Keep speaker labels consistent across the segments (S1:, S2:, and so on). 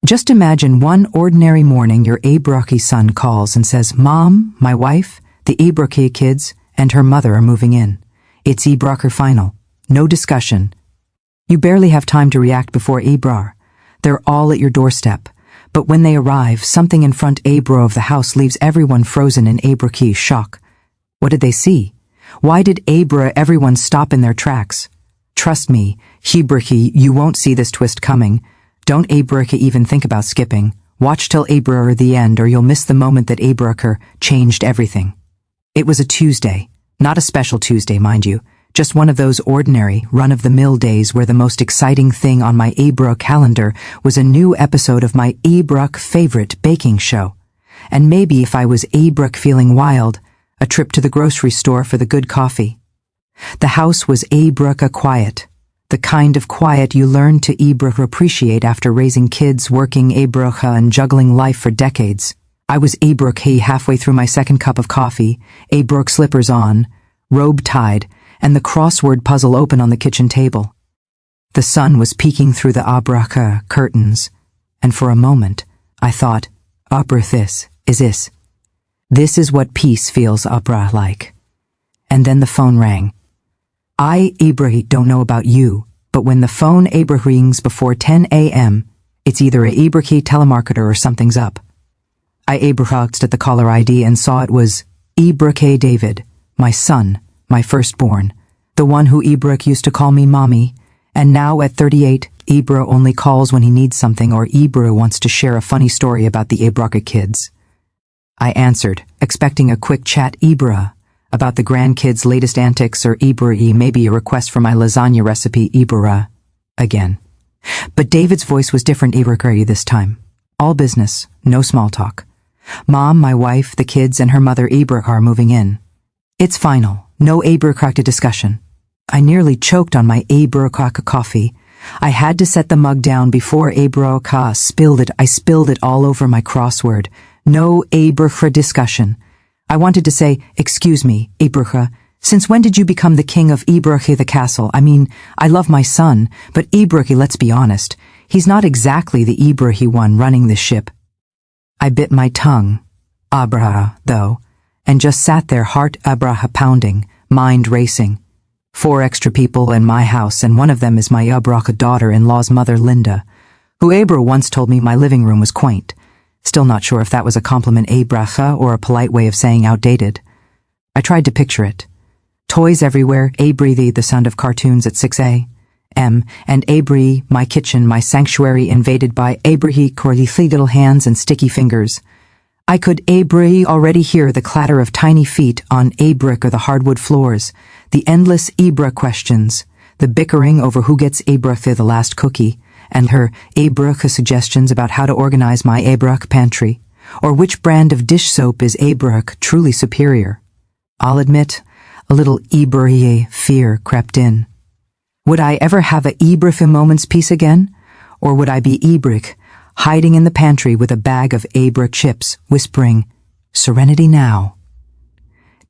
S1: Just imagine one ordinary morning your Abraki son calls and says, "Mom, my wife, the Abraki kids, and her mother are moving in. It's Ebraker final. No discussion." You barely have time to react before Ebrar. They're all at your doorstep. But when they arrive, something in front Abra of the house leaves everyone frozen in Abraki shock. What did they see? Why did everyone stop in their tracks? Trust me, Hebraki, you won't see this twist coming. Don't Abraka even think about skipping. Watch till Abrar the end or you'll miss the moment that Abraker changed everything. It was a Tuesday. Not a special Tuesday, mind you. Just one of those ordinary, run-of-the-mill days where the most exciting thing on my Abra calendar was a new episode of my Abrak favorite baking show. And maybe if I was Abrak feeling wild, a trip to the grocery store for the good coffee. The house was Abraka quiet. The kind of quiet you learn to Abraka appreciate after raising kids, working Abraka and juggling life for decades. I was Abraka halfway through my second cup of coffee, Abrak slippers on, robe tied, and the crossword puzzle open on the kitchen table. The sun was peeking through the Abraka curtains, and for a moment, I thought, this is this. This is what peace feels Abra like. And then the phone rang. I, Abrahi, don't know about you, but when the phone Abrah rings before 10 a.m., it's either a Abrahi telemarketer or something's up. I Abrahxed at the caller ID and saw it was Ibrah David, my son, my firstborn, the one who Ibrah used to call me mommy, and now at 38, Ibrah only calls when he needs something or Ibrah wants to share a funny story about the Abraka kids. I answered, expecting a quick chat Ibrah, about the grandkids' latest antics or Ibrah maybe a request for my lasagna recipe Ibrah, again. But David's voice was different Ibrah this time. All business, no small talk. Mom, my wife, the kids, and her mother Ibrah are moving in. It's final, no Ibrah discussion. I nearly choked on my Ibrah coffee. I had to set the mug down before Ibrah spilled it. I spilled it all over my crossword. No Ibrah discussion. I wanted to say, "Excuse me, Ibrah, since when did you become the king of Ibrah the castle? I mean, I love my son, but Ibrah, let's be honest, he's not exactly the Ibrah one running the ship." I bit my tongue, Abraha, though, and just sat there, heart Abraha pounding, mind racing. 4 extra people in my house, and one of them is my Abraha daughter-in-law's mother, Linda, who Abra once told me my living room was quaint. Still not sure if that was a compliment Abraha or a polite way of saying outdated. I tried to picture it. Toys everywhere, Abri the sound of cartoons at 6 a.m., and Abri, my kitchen, my sanctuary invaded by Abrahi corlithy little hands and sticky fingers. I could Abri already hear the clatter of tiny feet on Abrick or the hardwood floors, the endless Ibra questions, the bickering over who gets Abraha the last cookie, and her Abraka suggestions about how to organize my Abrak pantry, or which brand of dish soap is Abrak truly superior. I'll admit, a little Ibra fear crept in. Would I ever have a Ibrah moment's peace again? Or would I be Ibrik, hiding in the pantry with a bag of Abrak chips, whispering, "Serenity now"?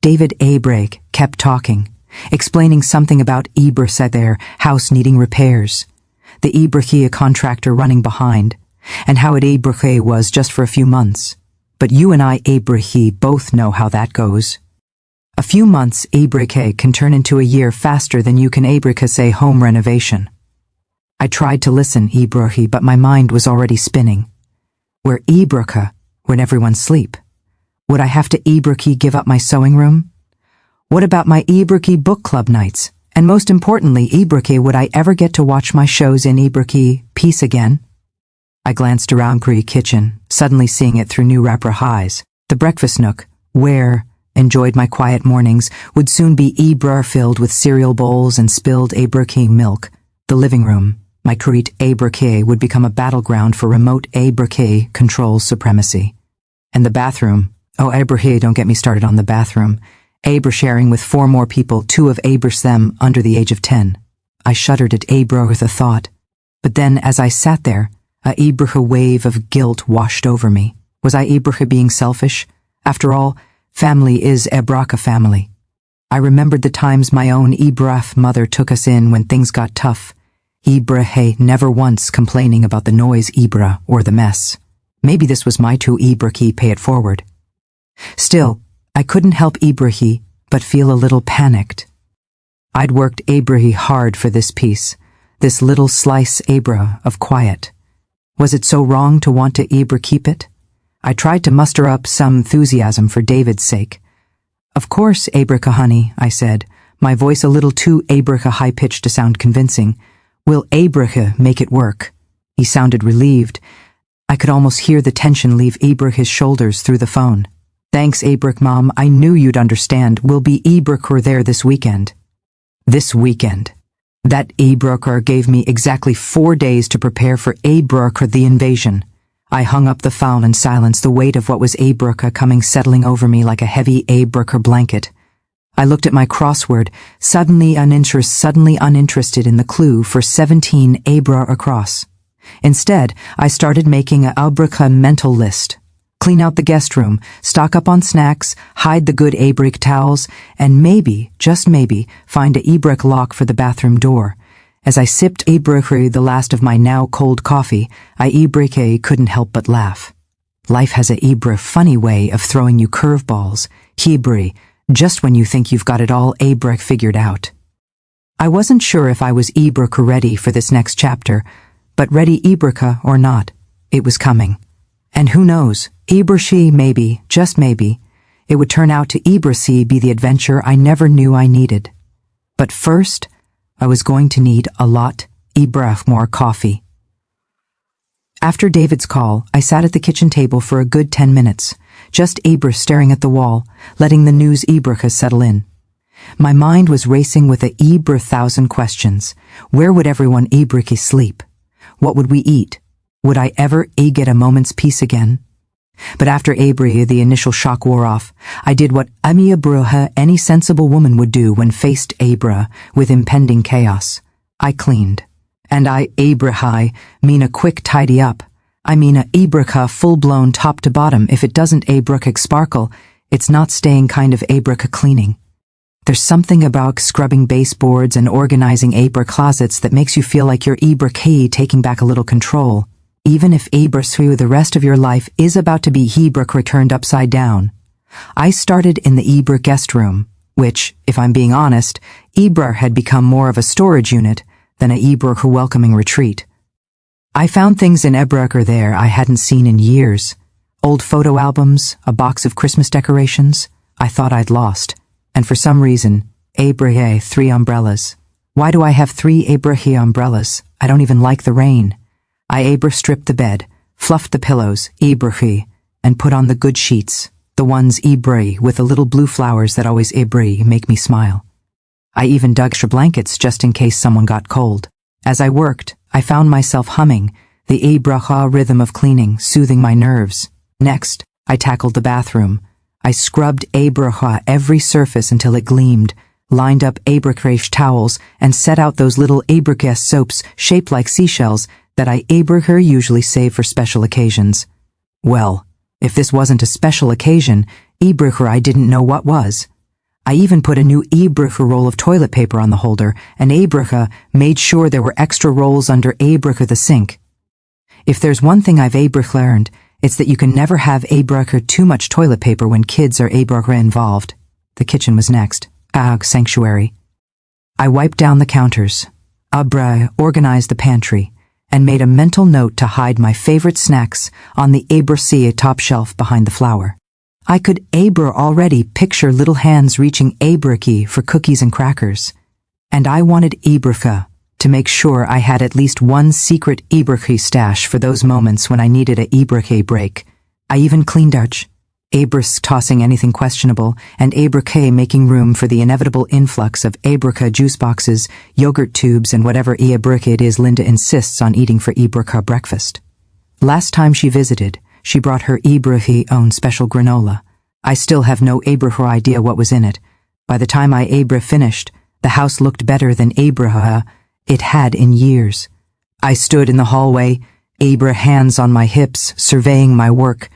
S1: David Abrake kept talking, explaining something about Ibrah said their house needing repairs, the Ibrahia contractor running behind, and how it Ibrahia was just for a few months. But you and I, Ibrahia, both know how that goes. A few months Ibrahia can turn into a year faster than you can Ibrahia say home renovation. I tried to listen, Ibrahia, but my mind was already spinning. Where Ibrahia when everyone's asleep? Would I have to Ibrahia give up my sewing room? What about my Ibrahia book club nights? And most importantly, Ibrahia, would I ever get to watch my shows in Ibrahia peace again? I glanced around Cree kitchen, suddenly seeing it through new Rapra eyes. The breakfast nook, where enjoyed my quiet mornings, would soon be Ibrah filled with cereal bowls and spilled Ibrahia milk. The living room, my Crete Ibrahia, would become a battleground for remote Ibrahia control supremacy. And the bathroom, oh Ibrahia, don't get me started on the bathroom. Abra sharing with 4 more people, 2 of Abra's them under the age of 10. I shuddered at Abra with the thought. But then, as I sat there, a Ibrahia wave of guilt washed over me. Was I Ibrahia being selfish? After all, family is Abraka family. I remembered the times my own Ibrah mother took us in when things got tough. Ibra never once complaining about the noise Ibra or the mess. Maybe this was my to Ibrahim pay it forward. Still, I couldn't help Ibrahim but feel a little panicked. I'd worked Ibrahim hard for this piece, this little slice Abra of quiet. Was it so wrong to want to Ibra keep it? I tried to muster up some enthusiasm for David's sake. Of course, Abraca honey, I said, my voice a little too Abraca high-pitched to sound convincing. Will Abraca make it work? He sounded relieved. I could almost hear the tension leave Ibraca's shoulders through the phone. Thanks, Abrac Mom, I knew you'd understand. We'll be Ibraca there this weekend. This weekend. That Ibraca gave me exactly 4 days to prepare for Ibraca the invasion. I hung up the phone in silence, the weight of what was Ibraca coming settling over me like a heavy Ibraca blanket. I looked at my crossword, suddenly uninterested in the clue for 17 Abra across. Instead, I started making a Abraca mental list. Clean out the guest room, stock up on snacks, hide the good Abric towels, and maybe, just maybe, find a Ibric lock for the bathroom door. As I sipped Ibric, the last of my now cold coffee, Ibric couldn't help but laugh. Life has a Ibra funny way of throwing you curveballs, Hebri, just when you think you've got it all Abric figured out. I wasn't sure if I was Ibrica ready for this next chapter, but ready Ibrica or not, it was coming. And who knows, Ibrashi maybe, just maybe, it would turn out to Ibrasi be the adventure I never knew I needed. But first, I was going to need a lot more coffee. After David's call, I sat at the kitchen table for a good 10 minutes, just Ibra staring at the wall, letting the news Ibraca settle in. My mind was racing with 1,000 questions. Where would everyone Ibraca sleep? What would we eat? Would I ever get a moment's peace again? But after Abra, the initial shock wore off, I did what Amia Bruha any sensible woman would do when faced Abra with impending chaos. I cleaned. And Abrahai, mean a quick tidy up. I mean a Ibraca full-blown top to bottom. If it doesn't Abraca sparkle, it's not staying kind of Abraca cleaning. There's something about scrubbing baseboards and organizing Abra closets that makes you feel like you're Ibraca taking back a little control. Even if Abra through the rest of your life is about to be Ibraca turned upside down. I started in the Ibra guest room, which, if I'm being honest, Ibra had become more of a storage unit than a Ibraca welcoming retreat. I found things in Ibraca there I hadn't seen in years. Old photo albums, a box of Christmas decorations I thought I'd lost. And for some reason, Abrahe 3 umbrellas. Why do I have 3 Abrahe umbrellas? I don't even like the rain. I Abra stripped the bed, fluffed the pillows, Ibrahi, and put on the good sheets, the ones Ibri with the little blue flowers that always Ibri make me smile. I even dug extra blankets just in case someone got cold. As I worked, I found myself humming, the Ibraha rhythm of cleaning, soothing my nerves. Next, I tackled the bathroom. I scrubbed Abraha every surface until it gleamed, lined up Abracash towels, and set out those little Abraca soaps shaped like seashells that I Abraca usually save for special occasions. Well, if this wasn't a special occasion, Ibraca I didn't know what was. I even put a new Ibraca roll of toilet paper on the holder, and Abraca made sure there were extra rolls under Abraca the sink. If there's one thing I've Abraca learned, it's that you can never have Abraca too much toilet paper when kids are Abraca involved. The kitchen was next. Sanctuary. I wiped down the counters. Abra organized the pantry, and made a mental note to hide my favorite snacks on the Abracia top shelf behind the flour. I could already picture little hands reaching Abraki for cookies and crackers. And I wanted Ibraca to make sure I had at least one secret Ibraki stash for those moments when I needed a Ibraki break. I even cleaned out Abras tossing anything questionable, and Abraca making room for the inevitable influx of Abraca juice boxes, yogurt tubes, and whatever Ibraca it is Linda insists on eating for Ibraca breakfast. Last time she visited, she brought her Ibrahi own special granola. I still have no Abraha idea what was in it. By the time I Abra finished, the house looked better than Abraha it had in years. I stood in the hallway, Abra hands on my hips, surveying my work.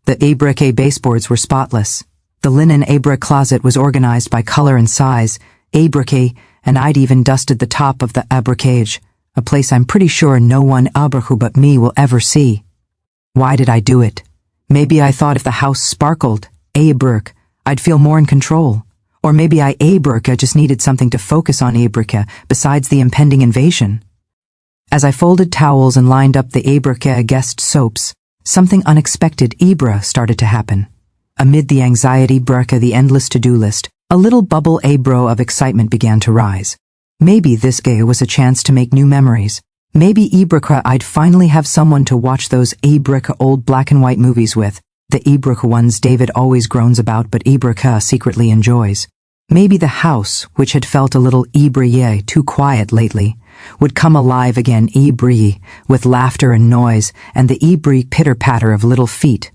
S1: The Abraca baseboards were spotless. The linen Abra closet was organized by color and size, Abraca, and I'd even dusted the top of the Abracage. A place I'm pretty sure no one Abrahu but me will ever see. Why did I do it? Maybe I thought if the house sparkled, Abruk, I'd feel more in control. Or maybe I just needed something to focus on Abrika besides the impending invasion. As I folded towels and lined up the Abrika guest soaps, something unexpected started to happen. Amid the anxiety the endless to-do list, a little bubble of excitement began to rise. Maybe this day was a chance to make new memories. Maybe I'd finally have someone to watch those old black and white movies with, the ones David always groans about but secretly enjoys. Maybe the house, which had felt a little too quiet lately, would come alive again with laughter and noise and the pitter-patter of little feet.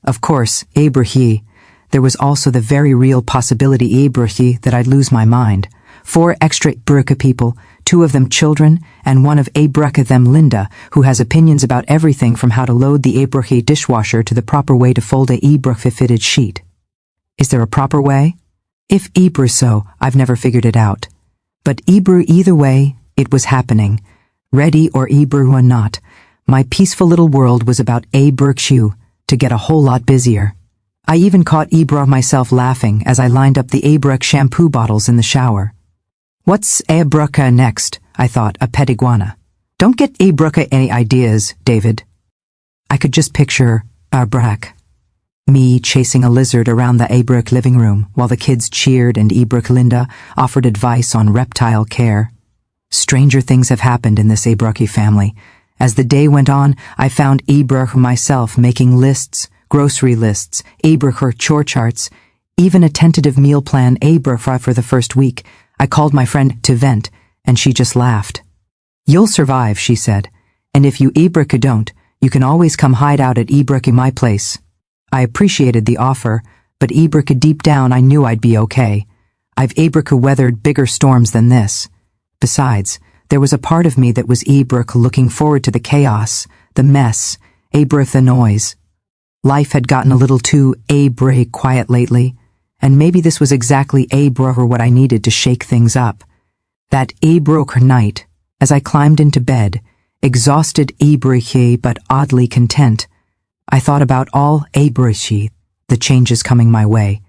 S1: Of course, there was also the very real possibility that I'd lose my mind. 4 extra Abrika people, 2 of them children, and one of them Linda, who has opinions about everything from how to load the Abrika dishwasher to the proper way to fold a fitted sheet. Is there a proper way? If so, I've never figured it out. But either way, it was happening. Ready or or not, my peaceful little world was about to get a whole lot busier. I even caught myself laughing as I lined up the Abruk shampoo bottles in the shower. What's Abruka next? I thought, a pet iguana. Don't get Abruka any ideas, David. I could just picture Abruk. Me chasing a lizard around the Abruk living room while the kids cheered and Linda offered advice on reptile care. Stranger things have happened in this Abruki family. As the day went on, I found myself making lists, grocery lists, chore charts, even a tentative meal plan for the first week. I called my friend to vent, and she just laughed. You'll survive, she said, and if you don't, you can always come hide out at my place. I appreciated the offer, but deep down I knew I'd be okay. I've weathered bigger storms than this. Besides, there was a part of me that was looking forward to the chaos, the mess, the noise. Life had gotten a little too quiet lately, and maybe this was exactly what I needed to shake things up. That night, as I climbed into bed, exhausted but oddly content, I thought about all the changes coming my way.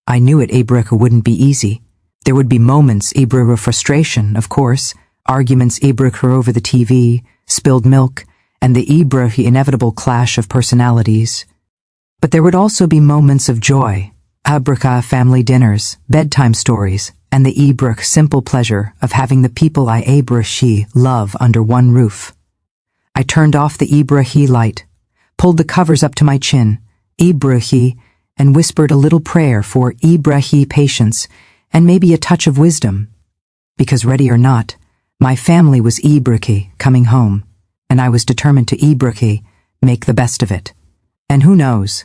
S1: I knew it wouldn't be easy. There would be moments of frustration, of course, arguments over the TV, spilled milk, and the inevitable clash of personalities. But there would also be moments of joy, Abrika family dinners, bedtime stories, and the simple pleasure of having the people I love under one roof. I turned off the light, pulled the covers up to my chin, and whispered a little prayer for patience and maybe a touch of wisdom. Because ready or not, my family was coming home, and I was determined to make the best of it. And who knows,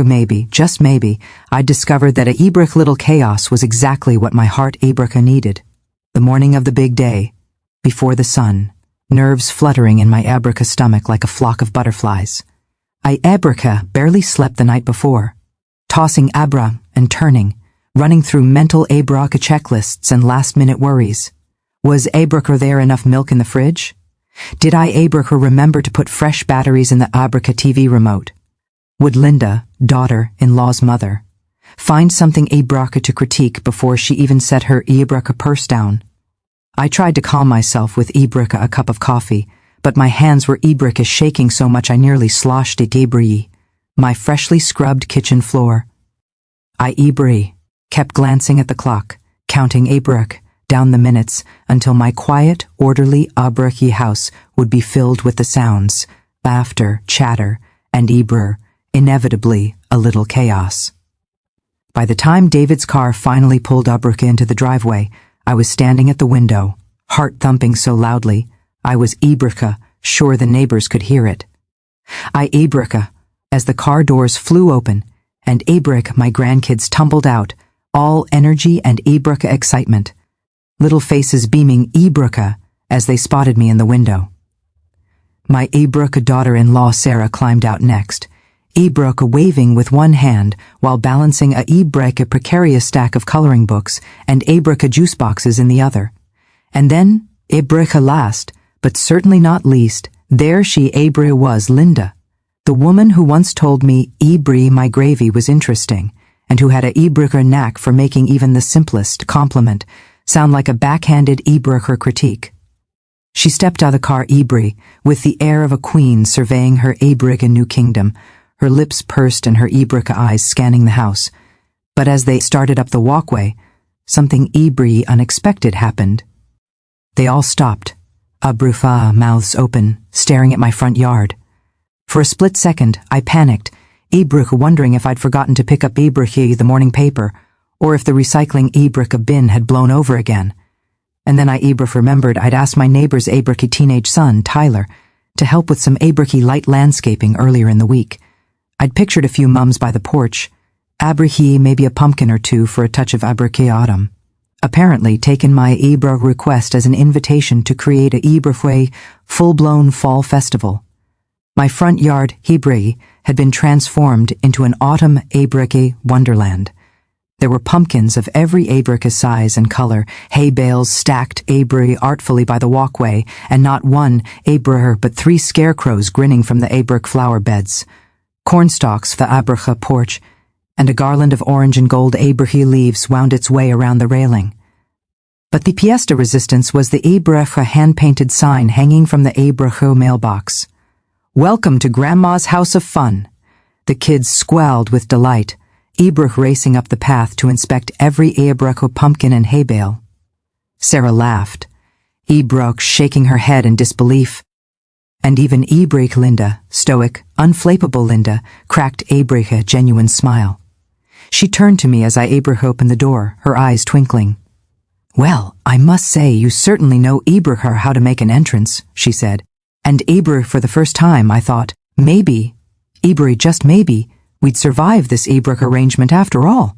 S1: maybe, just maybe, I'd discovered that a little chaos was exactly what my heart needed. The morning of the big day, before the sun, nerves fluttering in my Abrika stomach like a flock of butterflies. I barely slept the night before, tossing Abra and turning, running through mental Abrika checklists and last-minute worries. Was there enough milk in the fridge? Did I remember to put fresh batteries in the Abrika TV remote? Would Linda, daughter-in-law's mother, find something Abrika to critique before she even set her Abrika purse down? I tried to calm myself with a cup of coffee, but my hands were shaking so much I nearly sloshed it my freshly scrubbed kitchen floor. I kept glancing at the clock, counting down the minutes until my quiet, orderly Abriki house would be filled with the sounds, laughter, chatter, and inevitably a little chaos. By the time David's car finally pulled Abrika into the driveway, I was standing at the window, heart thumping so loudly, I was sure the neighbors could hear it. I as the car doors flew open, and my grandkids tumbled out, all energy and excitement, little faces beaming as they spotted me in the window. My daughter-in-law Sarah climbed out next, waving with one hand while balancing a precarious stack of coloring books and juice boxes in the other. And then, last, but certainly not least, there she Abra was, Linda, the woman who once told me Ibri my gravy was interesting, and who had a Ibraker knack for making even the simplest compliment sound like a backhanded Ibraker critique. She stepped out of the car Ibri, with the air of a queen surveying her Ibrika new kingdom, her lips pursed and her Ibrika eyes scanning the house. But as they started up the walkway, something Ibri unexpected happened. They all stopped, abrufa, mouths open, staring at my front yard. For a split second, I panicked, Ibrika wondering if I'd forgotten to pick up Ibrika the morning paper, or if the recycling Ibrika bin had blown over again. And then I remembered I'd asked my neighbor's Abriki teenage son, Tyler, to help with some Abriki light landscaping earlier in the week. I'd pictured a few mums by the porch, Abriki maybe a pumpkin or two for a touch of Abriki autumn. Apparently taken my Ibra request as an invitation to create a Ibrafwe full-blown fall festival. My front yard, Hebri, had been transformed into an autumn Abriki wonderland. There were pumpkins of every Abrika size and color, hay bales stacked Abri artfully by the walkway, and not one Abraher but 3 scarecrows grinning from the Abrik flower beds, cornstalks for the Abracha porch, and a garland of orange and gold Abrahi leaves wound its way around the railing. But the pièce de resistance was the Abracha hand-painted sign hanging from the Abracha mailbox. "Welcome to Grandma's House of Fun." The kids squalled with delight, Ibrach racing up the path to inspect every Abracho pumpkin and hay bale. Sarah laughed, Ibrach shaking her head in disbelief. And even Ibrach Linda, stoic, unflappable Linda, cracked Abrach a genuine smile. She turned to me as I Abrach opened the door, her eyes twinkling. "Well, I must say you certainly know Ibrach how to make an entrance," she said. And Ibrach for the first time, I thought, maybe, Ibrach just maybe, we'd survive this Ibrach arrangement after all.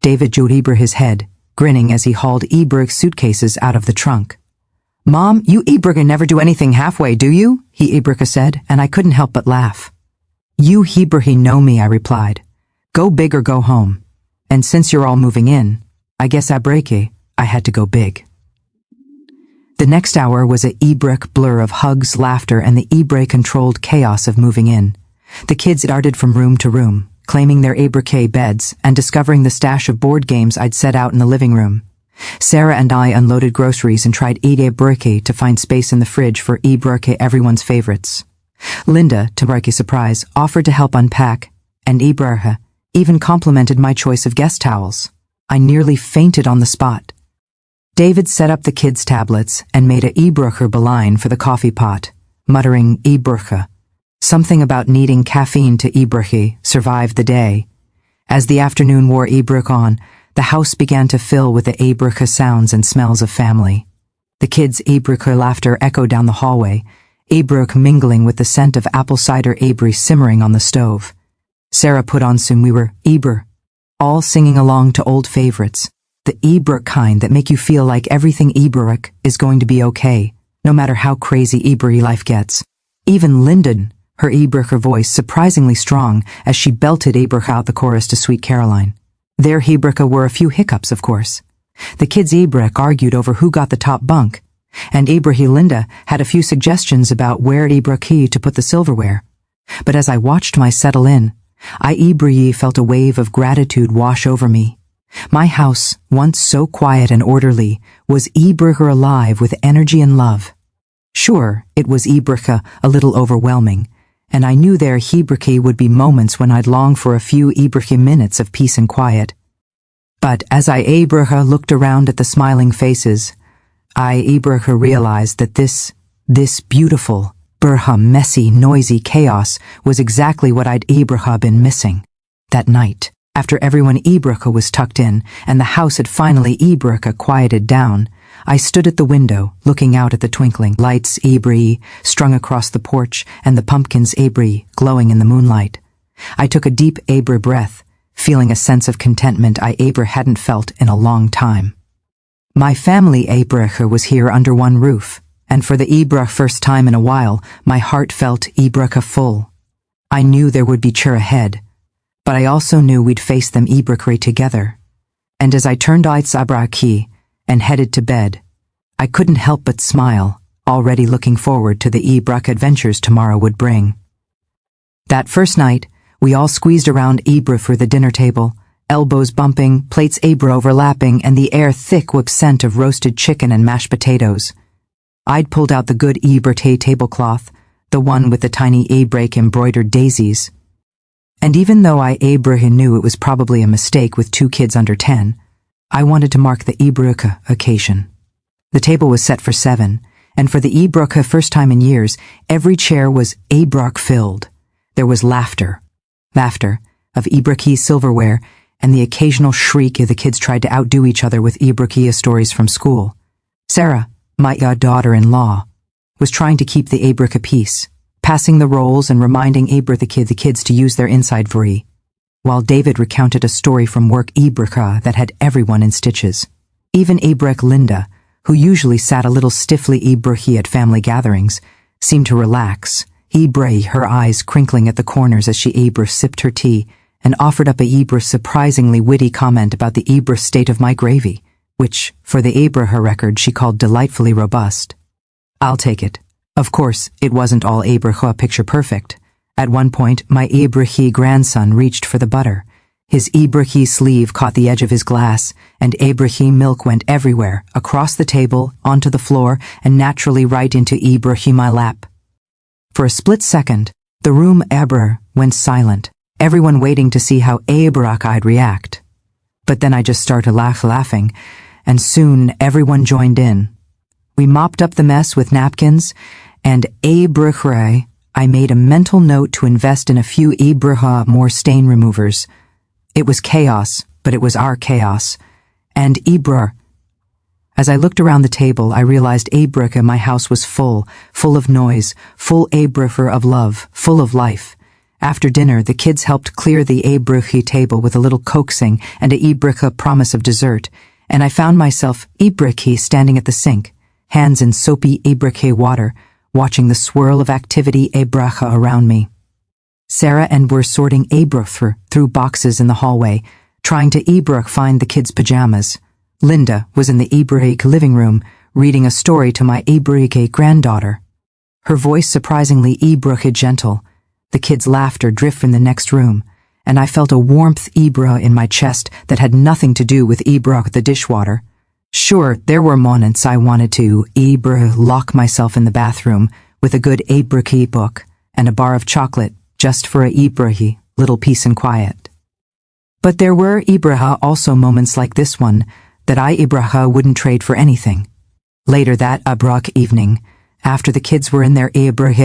S1: David jewed Ibrach his head, grinning as he hauled Ibrach's suitcases out of the trunk. "Mom, you Ibrach never do anything halfway, do you?" he Ibrach said, and I couldn't help but laugh. "You Ibrach know me," I replied. "Go big or go home. And since you're all moving in, I guess I had to go big." The next hour was a Ibrach blur of hugs, laughter, and the Ibrach-controlled chaos of moving in. The kids darted from room to room, claiming their Abrach beds and discovering the stash of board games I'd set out in the living room. Sarah and I unloaded groceries and tried Abrach to find space in the fridge for Ibrach everyone's favorites. Linda, to Ibrach's surprise, offered to help unpack, and Ibrach even complimented my choice of guest towels. I nearly fainted on the spot. David set up the kids' tablets and made a Ibracher beline for the coffee pot, muttering Ibracha. Something about needing caffeine to Ibrachi survived the day. As the afternoon wore Ibrach on, the house began to fill with the Ibracha sounds and smells of family. The kids' Ibracha laughter echoed down the hallway, Ibrach mingling with the scent of apple cider Abri simmering on the stove. Sarah put on soon we were Ibr, all singing along to old favorites. The Ibrach kind that make you feel like everything Ibrach is going to be okay, no matter how crazy Ibri life gets. Even Lyndon, her Ibracher voice surprisingly strong as she belted Ibrach out the chorus to Sweet Caroline. Their Ibracha were a few hiccups, of course. The kids' Ibrach argued over who got the top bunk, and Ibrahi Linda had a few suggestions about where Ibrachi to put the silverware. But as I watched my settle in, I Ibrahi felt a wave of gratitude wash over me. My house, once so quiet and orderly, was Ibracher alive with energy and love. Sure, it was Ibracha a little overwhelming, and I knew there Ibrachi would be moments when I'd long for a few Ibrachi minutes of peace and quiet. But as I Ibracha looked around at the smiling faces, I Ibracha realized that this beautiful, Burha messy, noisy chaos was exactly what I'd Ibracha been missing. That night, after everyone Ibracha was tucked in and the house had finally Ibracha quieted down, I stood at the window, looking out at the twinkling lights Ibri strung across the porch and the pumpkins Ibri glowing in the moonlight. I took a deep Abra breath, feeling a sense of contentment I Abra hadn't felt in a long time. My family Ibracha was here under one roof, and for the Ibra first time in a while, my heart felt Ibracha full. I knew there would be chur ahead, but I also knew we'd face them Ibrachri together. And as I turned out Sabraki and headed to bed, I couldn't help but smile, already looking forward to the Ebruk adventures tomorrow would bring. That first night, we all squeezed around Ebruk for the dinner table, elbows bumping, plates overlapping, and the air thick with scent of roasted chicken and mashed potatoes. I'd pulled out the good Ebruk tablecloth, the one with the tiny Ebruk embroidered daisies. And even though Ebruk knew it was probably a mistake with 2 kids under 10, I wanted to mark the Ebruk occasion. The table was set for 7, and for the Ebruk first time in years, every chair was Ebruk filled. There was laughter of Ebruk silverware, and the occasional shriek as the kids tried to outdo each other with Ebruk stories from school. Sarah, my daughter-in-law, was trying to keep the Ebruk peace, passing the rolls and reminding the kids to use their inside voice, while David recounted a story from work Ebruk that had everyone in stitches. Even Ebruk Linda, who usually sat a little stiffly Ebruk at family gatherings, seemed to relax, her eyes crinkling at the corners as she sipped her tea, and offered up a surprisingly witty comment about the state of my gravy, which, for the her record, she called delightfully robust. I'll take it. Of course, it wasn't all picture perfect. At one point, my grandson reached for the butter. His sleeve caught the edge of his glass, and milk went everywhere, across the table, onto the floor, and naturally right into my lap. For a split second, the room went silent, everyone waiting to see how I'd react. But then I just started laughing, and soon everyone joined in. We mopped up the mess with napkins, and I made a mental note to invest in a few more stain removers. It was chaos, but it was our chaos. And as I looked around the table, I realized in my house was full of noise, full of love, full of life. After dinner, the kids helped clear the table with a little coaxing and a promise of dessert, and I found myself standing at the sink, hands in soapy water, watching the swirl of activity around me. Sarah and were sorting through boxes in the hallway, trying to find the kids' pajamas. Linda was in the living room, reading a story to my granddaughter. Her voice surprisingly gentle. The kids' laughter drifted from the next room, and I felt a warmth in my chest that had nothing to do with the dishwater. Sure, there were moments I wanted to lock myself in the bathroom with a good book and a bar of chocolate just for a little peace and quiet. But there were also moments like this one that I wouldn't trade for anything. Later that evening, after the kids were in their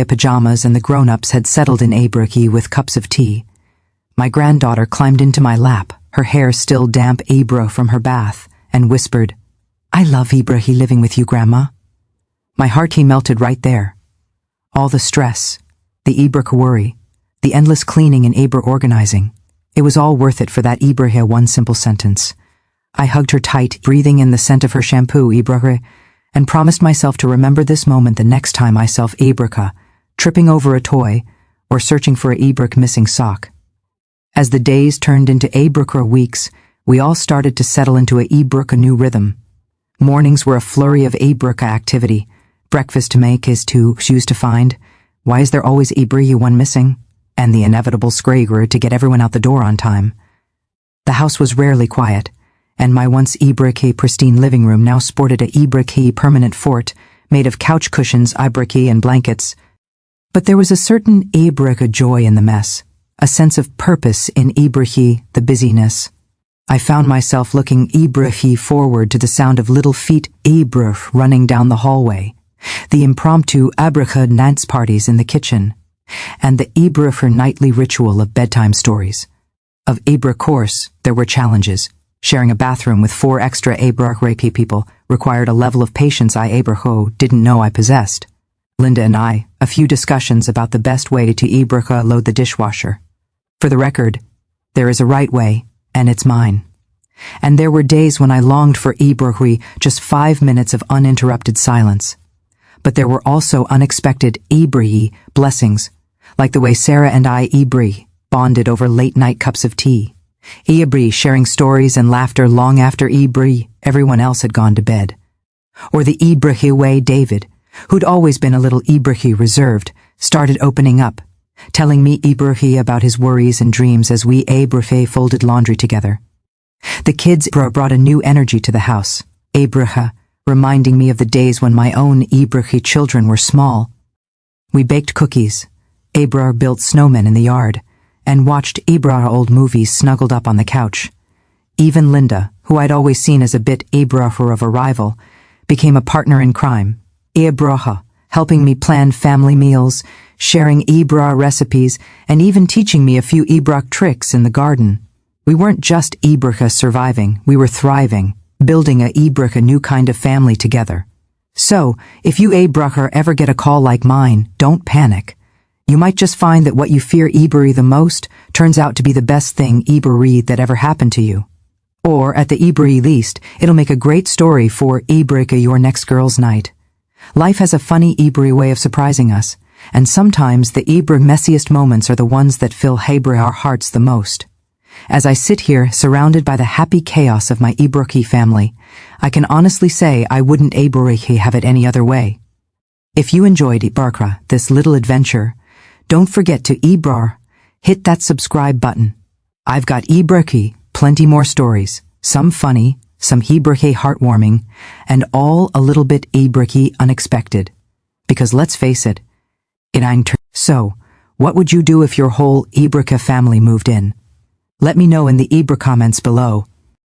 S1: pajamas and the grown-ups had settled in with cups of tea, my granddaughter climbed into my lap, her hair still damp from her bath, and whispered, "I love living with you, Grandma." My heart melted right there. All the stress, the worry, the endless cleaning and organizing, it was all worth it for that one simple sentence. I hugged her tight, breathing in the scent of her shampoo, and promised myself to remember this moment the next time I saw tripping over a toy or searching for a missing sock. As the days turned into weeks, we all started to settle into a new rhythm. Mornings were a flurry of activity. Breakfast to make is 2 shoes to find. Why is there always one missing? And the inevitable scrager to get everyone out the door on time. The house was rarely quiet, and my once pristine living room now sported a permanent fort made of couch cushions, and blankets. But there was a certain joy in the mess, a sense of purpose in the busyness. I found myself looking forward to the sound of little feet running down the hallway, the impromptu dance parties in the kitchen, and the nightly ritual of bedtime stories. Of course, there were challenges. Sharing a bathroom with 4 extra reiki people required a level of patience I didn't know I possessed. Linda and I, a few discussions about the best way to load the dishwasher. For the record, there is a right way, and it's mine. And there were days when I longed for just 5 minutes of uninterrupted silence. But there were also unexpected blessings, like the way Sarah and I bonded over late-night cups of tea. Sharing stories and laughter long after everyone else had gone to bed. Or the way David, who'd always been a little Ibrahim reserved, started opening up, telling me Ibrahim about his worries and dreams as we Ibrahim folded laundry together. The kids brought a new energy to the house, Ibrahim reminding me of the days when my own Ibrahim children were small. We baked cookies, Ibrahim built snowmen in the yard, and watched Ibrahim old movies snuggled up on the couch. Even Linda, who I'd always seen as a bit Ibrahim of a rival, became a partner in crime. Ibrahim, helping me plan family meals, sharing Ibrahim recipes, and even teaching me a few Ibrahim tricks in the garden. We weren't just Ibrahim surviving, we were thriving, building a Ibrahim new kind of family together. So, if you Ibrahim ever get a call like mine, don't panic. You might just find that what you fear Ibrahim the most turns out to be the best thing Ibrahim that ever happened to you. Or, at the Ibrahim least, it'll make a great story for Ibrahim your next girl's night. Life has a funny Ibrahim way of surprising us, and sometimes the Ibrahim messiest moments are the ones that fill Ibrahim our hearts the most. As I sit here, surrounded by the happy chaos of my Ibrahim family, I can honestly say I wouldn't Ibrahim have it any other way. If you enjoyed Ibrahim, this little adventure, don't forget to Ibrahim, hit that subscribe button. I've got Ibrahim, plenty more stories, some funny, some Ibrahim heartwarming, and all a little bit Ibrahim unexpected. Because let's face it, So, what would you do if your whole Ibrahim family moved in? Let me know in the Ibrahim comments below.